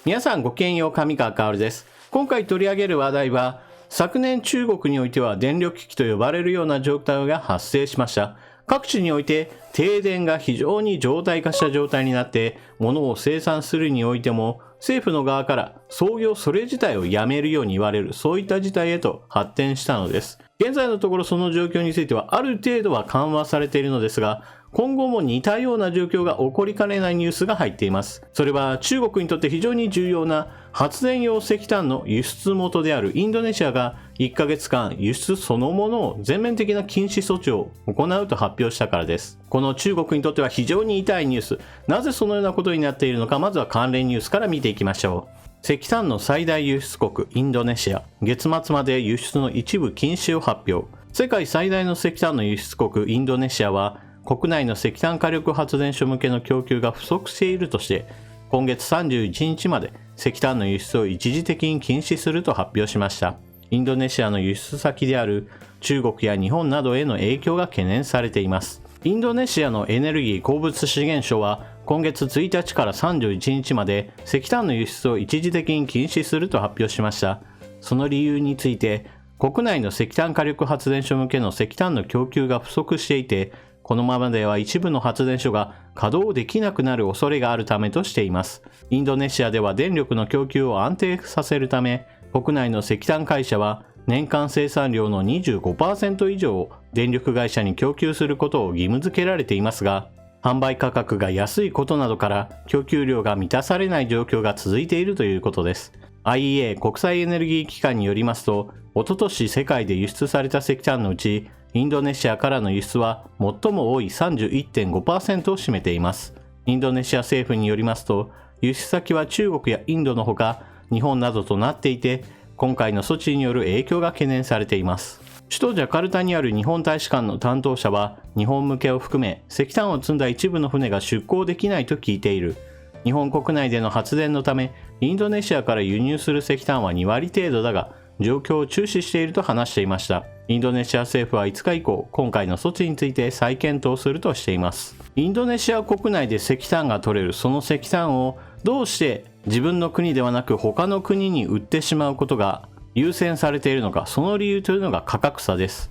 皆さんごきげんよう、上川薫です。今回取り上げる話題は、昨年中国においては電力危機と呼ばれるような状態が発生しました。各地において停電が非常に常態化した状態になって、物を生産するにおいても政府の側から操業それ自体をやめるように言われる、そういった事態へと発展したのです。現在のところその状況についてはある程度は緩和されているのですが、今後も似たような状況が起こりかねないニュースが入っています。それは中国にとって非常に重要な発電用石炭の輸出元であるインドネシアが1ヶ月間輸出そのものを全面的な禁止措置を行うと発表したからです。この中国にとっては非常に痛いニュース。なぜそのようなことになっているのか、まずは関連ニュースから見ていきましょう。石炭の最大輸出国インドネシア、月末まで輸出の一部禁止を発表。世界最大の石炭の輸出国インドネシアは国内の石炭火力発電所向けの供給が不足しているとして、今月31日まで石炭の輸出を一時的に禁止すると発表しました。インドネシアの輸出先である中国や日本などへの影響が懸念されています。インドネシアのエネルギー鉱物資源省は今月1日から31日まで石炭の輸出を一時的に禁止すると発表しました。その理由について、国内の石炭火力発電所向けの石炭の供給が不足していて、このままでは一部の発電所が稼働できなくなる恐れがあるためとしています。インドネシアでは電力の供給を安定させるため、国内の石炭会社は年間生産量の 25% 以上を電力会社に供給することを義務付けられていますが、販売価格が安いことなどから供給量が満たされない状況が続いているということです。IEA 国際エネルギー機関によりますと、おととし世界で輸出された石炭のうち、インドネシアからの輸出は最も多い 31.5% を占めています。インドネシア政府によりますと、輸出先は中国やインドのほか、日本などとなっていて、今回の措置による影響が懸念されています。首都ジャカルタにある日本大使館の担当者は、日本向けを含め石炭を積んだ一部の船が出港できないと聞いている。日本国内での発電のため、インドネシアから輸入する石炭は2割程度だが、状況を注視していると話していました。インドネシア政府は5日以降、今回の措置について再検討するとしています。インドネシア国内で石炭が取れるその石炭をどうして自分の国ではなく他の国に売ってしまうことが優先されているのか、その理由というのが価格差です。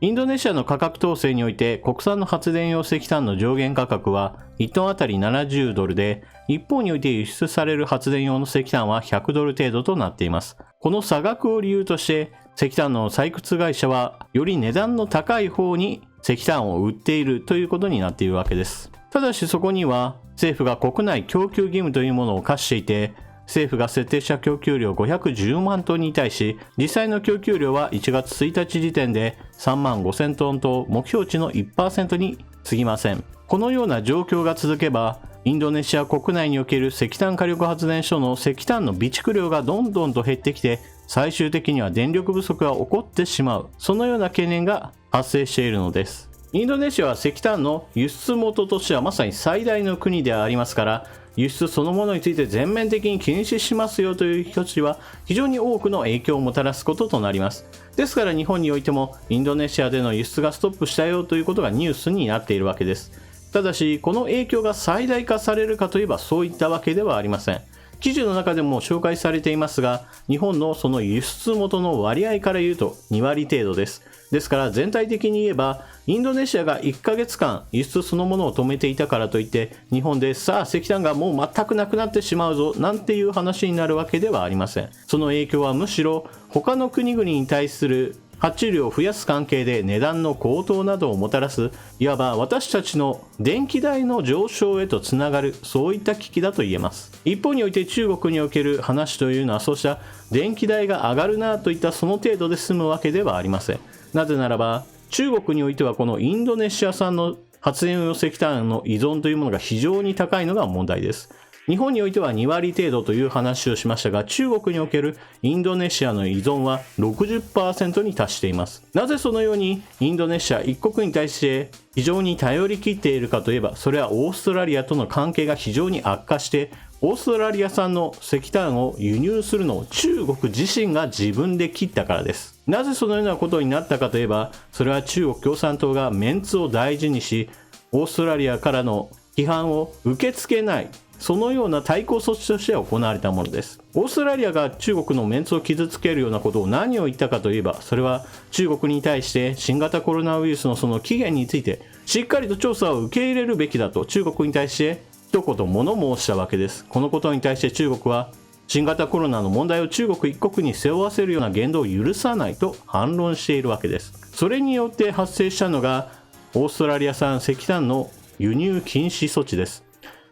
インドネシアの価格統制において国産の発電用石炭の上限価格は1トンあたり70ドルで、一方において輸出される発電用の石炭は100ドル程度となっています。この差額を理由として石炭の採掘会社はより値段の高い方に石炭を売っているということになっているわけです。ただしそこには政府が国内供給義務というものを課していて、政府が設定した供給量510万トンに対し、実際の供給量は1月1日時点で3万5000トンと目標値の 1% に過ぎません。このような状況が続けば、インドネシア国内における石炭火力発電所の石炭の備蓄量がどんどんと減ってきて、最終的には電力不足が起こってしまう、そのような懸念が発生しているのです。インドネシアは石炭の輸出元としてはまさに最大の国でありますから、輸出そのものについて全面的に禁止しますよという措置は非常に多くの影響をもたらすこととなります。ですから日本においてもインドネシアでの輸出がストップしたよということがニュースになっているわけです。ただしこの影響が最大化されるかといえばそういったわけではありません。記事の中でも紹介されていますが、日本のその輸出元の割合から言うと2割程度です。ですから全体的に言えば、インドネシアが1ヶ月間輸出そのものを止めていたからといって、日本でさあ石炭がもう全くなくなってしまうぞなんていう話になるわけではありません。その影響はむしろ他の国々に対する発注量を増やす関係で値段の高騰などをもたらす、いわば私たちの電気代の上昇へとつながる、そういった危機だと言えます。一方において中国における話というのは、そうした電気代が上がるなといったその程度で済むわけではありません。なぜならば中国においてはこのインドネシア産の発電用石炭の依存というものが非常に高いのが問題です。日本においては2割程度という話をしましたが、中国におけるインドネシアの依存は 60% に達しています。なぜそのようにインドネシア一国に対して非常に頼り切っているかといえば、それはオーストラリアとの関係が非常に悪化して、オーストラリア産の石炭を輸入するのを中国自身が自分で切ったからです。なぜそのようなことになったかといえば、それは中国共産党がメンツを大事にし、オーストラリアからの批判を受け付けない、そのような対抗措置として行われたものです。オーストラリアが中国のメンツを傷つけるようなことを何を言ったかといえば、それは中国に対して新型コロナウイルスのその起源についてしっかりと調査を受け入れるべきだと中国に対して一言物申したわけです。このことに対して中国は新型コロナの問題を中国一国に背負わせるような言動を許さないと反論しているわけです。それによって発生したのがオーストラリア産石炭の輸入禁止措置です。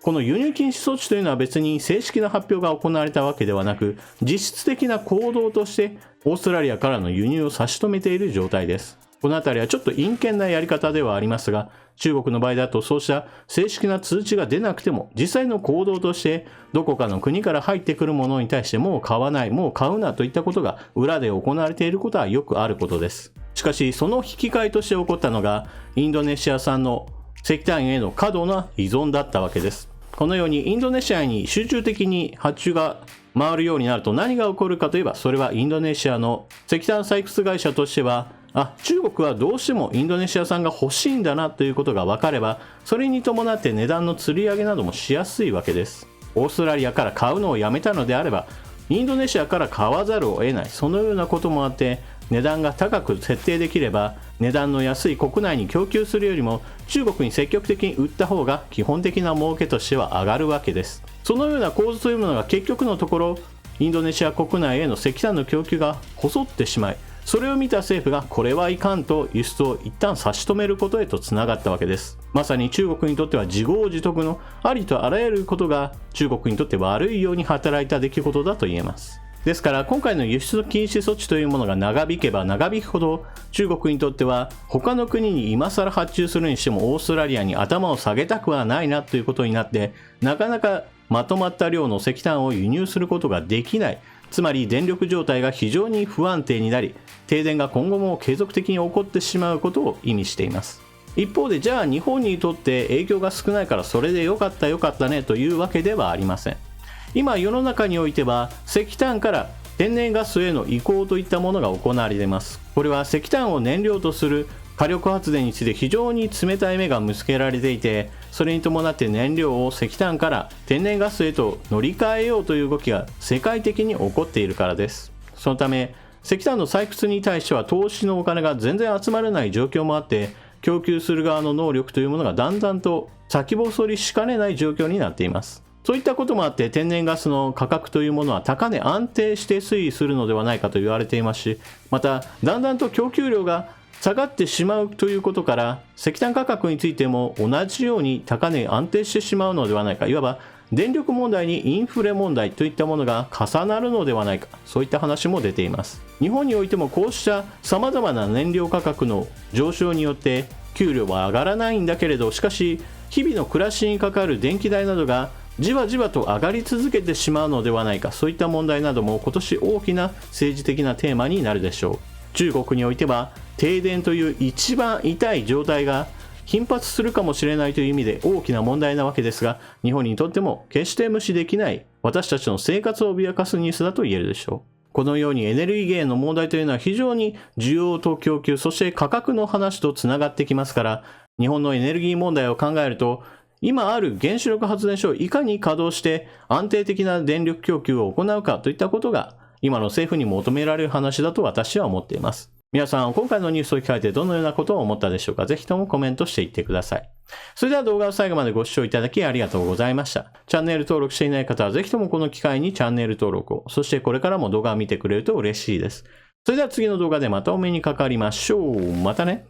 この輸入禁止措置というのは別に正式な発表が行われたわけではなく、実質的な行動としてオーストラリアからの輸入を差し止めている状態です。このあたりはちょっと陰険なやり方ではありますが、中国の場合だとそうした正式な通知が出なくても実際の行動としてどこかの国から入ってくるものに対してもう買わない、もう買うなといったことが裏で行われていることはよくあることです。しかしその引き換えとして起こったのがインドネシア産の石炭への過度な依存だったわけです。このようにインドネシアに集中的に発注が回るようになると何が起こるかといえば、それはインドネシアの石炭採掘会社としては中国はどうしてもインドネシア産が欲しいんだなということが分かれば、それに伴って値段の吊り上げなどもしやすいわけです。オーストラリアから買うのをやめたのであればインドネシアから買わざるを得ない、そのようなこともあって値段が高く設定できれば値段の安い国内に供給するよりも中国に積極的に売った方が基本的な儲けとしては上がるわけです。そのような構図というものが結局のところインドネシア国内への石炭の供給が細ってしまい、それを見た政府がこれはいかんと輸出を一旦差し止めることへとつながったわけです。まさに中国にとっては自業自得のありとあらゆることが中国にとって悪いように働いた出来事だと言えます。ですから今回の輸出禁止措置というものが長引けば長引くほど中国にとっては他の国に今更発注するにしてもオーストラリアに頭を下げたくはないなということになって、なかなかまとまった量の石炭を輸入することができない、つまり電力状態が非常に不安定になり停電が今後も継続的に起こってしまうことを意味しています。一方でじゃあ日本にとって影響が少ないからそれでよかったねというわけではありません。今世の中においては石炭から天然ガスへの移行といったものが行われています。これは石炭を燃料とする火力発電について非常に冷たい目が向けられていて、それに伴って燃料を石炭から天然ガスへと乗り換えようという動きが世界的に起こっているからです。そのため石炭の採掘に対しては投資のお金が全然集まらない状況もあって、供給する側の能力というものがだんだんと先細りしかねない状況になっています。そういったこともあって天然ガスの価格というものは高値安定して推移するのではないかと言われていますし、まただんだんと供給量が下がってしまうということから石炭価格についても同じように高値安定してしまうのではないか、いわば電力問題にインフレ問題といったものが重なるのではないか、そういった話も出ています。日本においてもこうした様々な燃料価格の上昇によって給料は上がらないんだけれど、しかし日々の暮らしにかかる電気代などがじわじわと上がり続けてしまうのではないか、そういった問題なども今年大きな政治的なテーマになるでしょう。中国においては停電という一番痛い状態が頻発するかもしれないという意味で大きな問題なわけですが、日本にとっても決して無視できない私たちの生活を脅かすニュースだと言えるでしょう。このようにエネルギー源の問題というのは非常に需要と供給、そして価格の話とつながってきますから、日本のエネルギー問題を考えると今ある原子力発電所をいかに稼働して安定的な電力供給を行うかといったことが今の政府に求められる話だと私は思っています。皆さん今回のニュースを聞かれてどのようなことを思ったでしょうか。ぜひともコメントしていってください。それでは動画を最後までご視聴いただきありがとうございました。チャンネル登録していない方はぜひともこの機会にチャンネル登録を、そしてこれからも動画を見てくれると嬉しいです。それでは次の動画でまたお目にかかりましょう。またね。